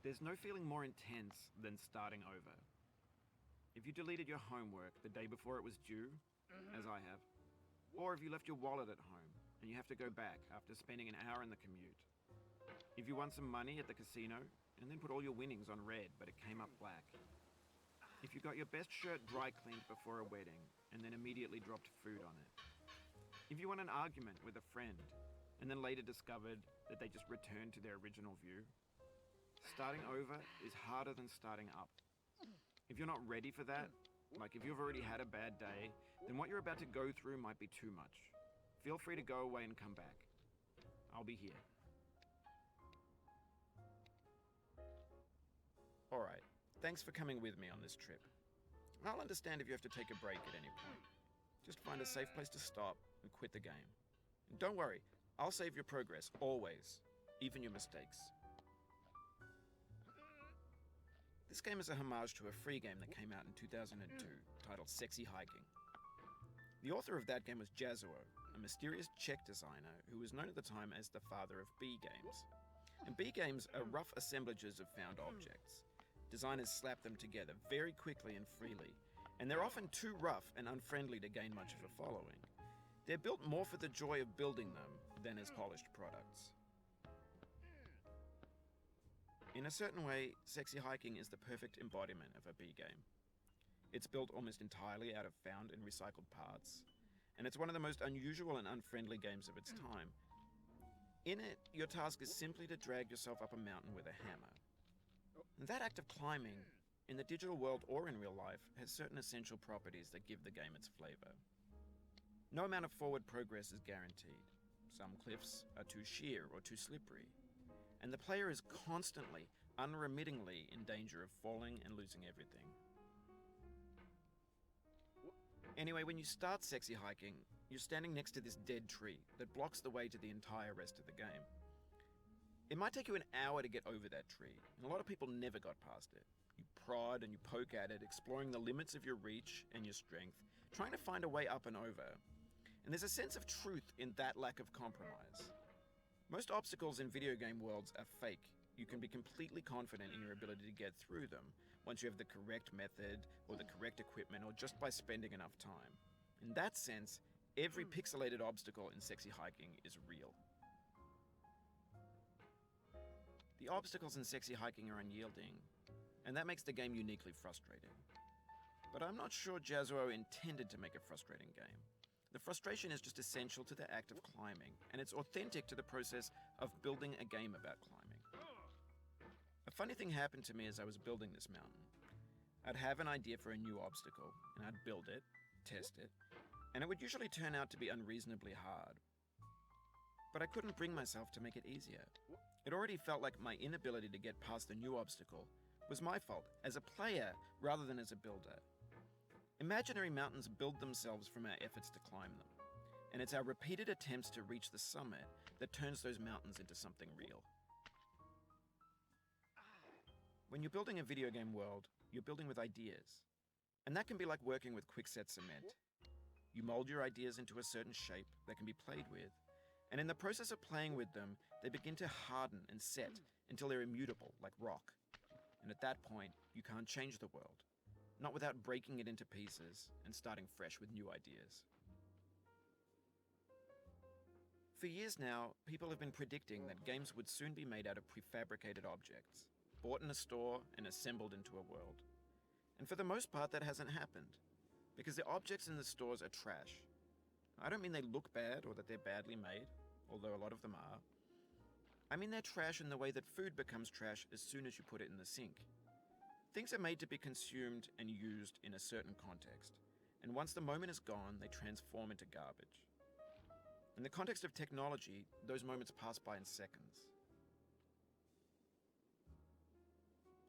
There's no feeling more intense than starting over. If you deleted your homework the day before it was due, as I have, or if you left your wallet at home and you have to go back after spending an hour in the commute. If you won some money at the casino and then put all your winnings on red but it came up black. If you got your best shirt dry cleaned before a wedding and then immediately dropped food on it. If you won an argument with a friend and then later discovered that they just returned to their original view. Starting over is harder than starting up. If you're not ready for that, like if you've already had a bad day, then what you're about to go through might be too much. Feel free to go away and come back. I'll be here. Alright, thanks for coming with me on this trip. I'll understand if you have to take a break at any point. Just find a safe place to stop and quit the game. And don't worry, I'll save your progress, always, even your mistakes. This game is a homage to a free game that came out in 2002, titled Sexy Hiking. The author of that game was Jazuo, a mysterious Czech designer who was known at the time as the father of B games. And B games are rough assemblages of found objects. Designers slap them together very quickly and freely, and they're often too rough and unfriendly to gain much of a following. They're built more for the joy of building them than as polished products. In a certain way, Sexy Hiking is the perfect embodiment of a B game. It's built almost entirely out of found and recycled parts, and it's one of the most unusual and unfriendly games of its time. In it, your task is simply to drag yourself up a mountain with a hammer. And that act of climbing, in the digital world or in real life, has certain essential properties that give the game its flavor. No amount of forward progress is guaranteed. Some cliffs are too sheer or too slippery. And the player is constantly, unremittingly in danger of falling and losing everything. Anyway, when you start Sexy Hiking, you're standing next to this dead tree that blocks the way to the entire rest of the game. It might take you an hour to get over that tree, and a lot of people never got past it. You prod and you poke at it, exploring the limits of your reach and your strength, trying to find a way up and over. And there's a sense of truth in that lack of compromise. Most obstacles in video game worlds are fake. You can be completely confident in your ability to get through them once you have the correct method or the correct equipment or just by spending enough time. In that sense, every pixelated obstacle in Sexy Hiking is real. The obstacles in Sexy Hiking are unyielding, and that makes the game uniquely frustrating. But I'm not sure Jazuo intended to make a frustrating game. The frustration is just essential to the act of climbing, and it's authentic to the process of building a game about climbing. A funny thing happened to me as I was building this mountain. I'd have an idea for a new obstacle, and I'd build it, test it, and it would usually turn out to be unreasonably hard. But I couldn't bring myself to make it easier. It already felt like my inability to get past the new obstacle was my fault as a player rather than as a builder. Imaginary mountains build themselves from our efforts to climb them, and it's our repeated attempts to reach the summit that turns those mountains into something real. When you're building a video game world, you're building with ideas, and that can be like working with quickset cement. You mold your ideas into a certain shape that can be played with, and in the process of playing with them, they begin to harden and set until they're immutable, like rock. And at that point, you can't change the world. Not without breaking it into pieces and starting fresh with new ideas. For years now, people have been predicting that games would soon be made out of prefabricated objects, bought in a store and assembled into a world. And for the most part, that hasn't happened, because the objects in the stores are trash. I don't mean they look bad or that they're badly made, although a lot of them are. I mean they're trash in the way that food becomes trash as soon as you put it in the sink. Things are made to be consumed and used in a certain context, and once the moment is gone, they transform into garbage. In the context of technology, those moments pass by in seconds.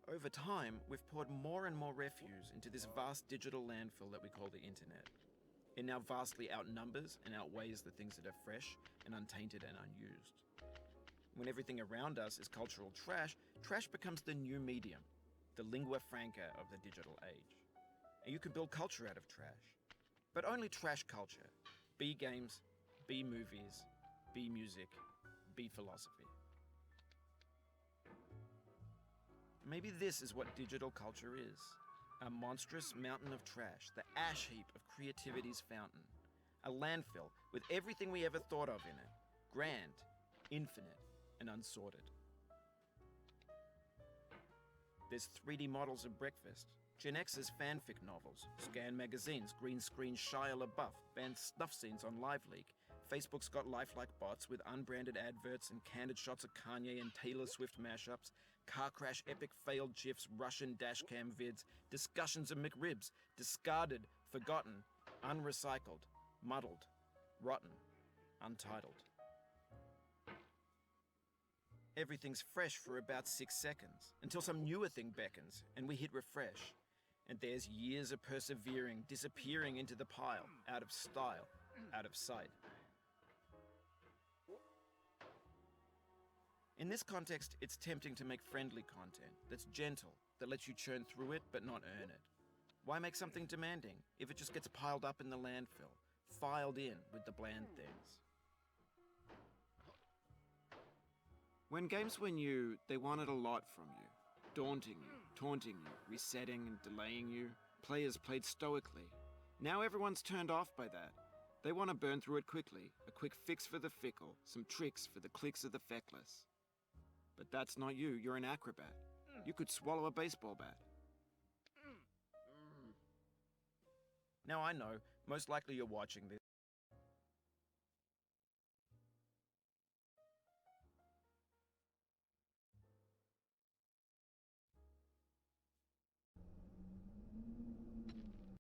Over time, we've poured more and more refuse into this vast digital landfill that we call the internet. It now vastly outnumbers and outweighs the things that are fresh and untainted and unused. When everything around us is cultural trash, trash becomes the new medium, the lingua franca of the digital age. And you can build culture out of trash. But only trash culture. B games, B movies, B music, B philosophy. Maybe this is what digital culture is. A monstrous mountain of trash, the ash heap of creativity's fountain. A landfill with everything we ever thought of in it. Grand, infinite, and unsorted. There's 3D models of breakfast, Gen X's fanfic novels, scan magazines, green screen Shia LaBeouf, banned snuff scenes on LiveLeak. Facebook's got lifelike bots with unbranded adverts and candid shots of Kanye and Taylor Swift mashups, car crash epic failed GIFs, Russian dashcam vids, discussions of McRibs, discarded, forgotten, unrecycled, muddled, rotten, untitled. Everything's fresh for about 6 seconds, until some newer thing beckons, and we hit refresh. And there's years of persevering, disappearing into the pile, out of style, out of sight. In this context, it's tempting to make friendly content that's gentle, that lets you churn through it but not earn it. Why make something demanding if it just gets piled up in the landfill, filed in with the bland things? When games were new, they wanted a lot from you. Daunting you, taunting you, resetting and delaying you. Players played stoically. Now everyone's turned off by that. They want to burn through it quickly, a quick fix for the fickle, some tricks for the clicks of the feckless. But that's not you, you're an acrobat. You could swallow a baseball bat. Now I know, most likely you're watching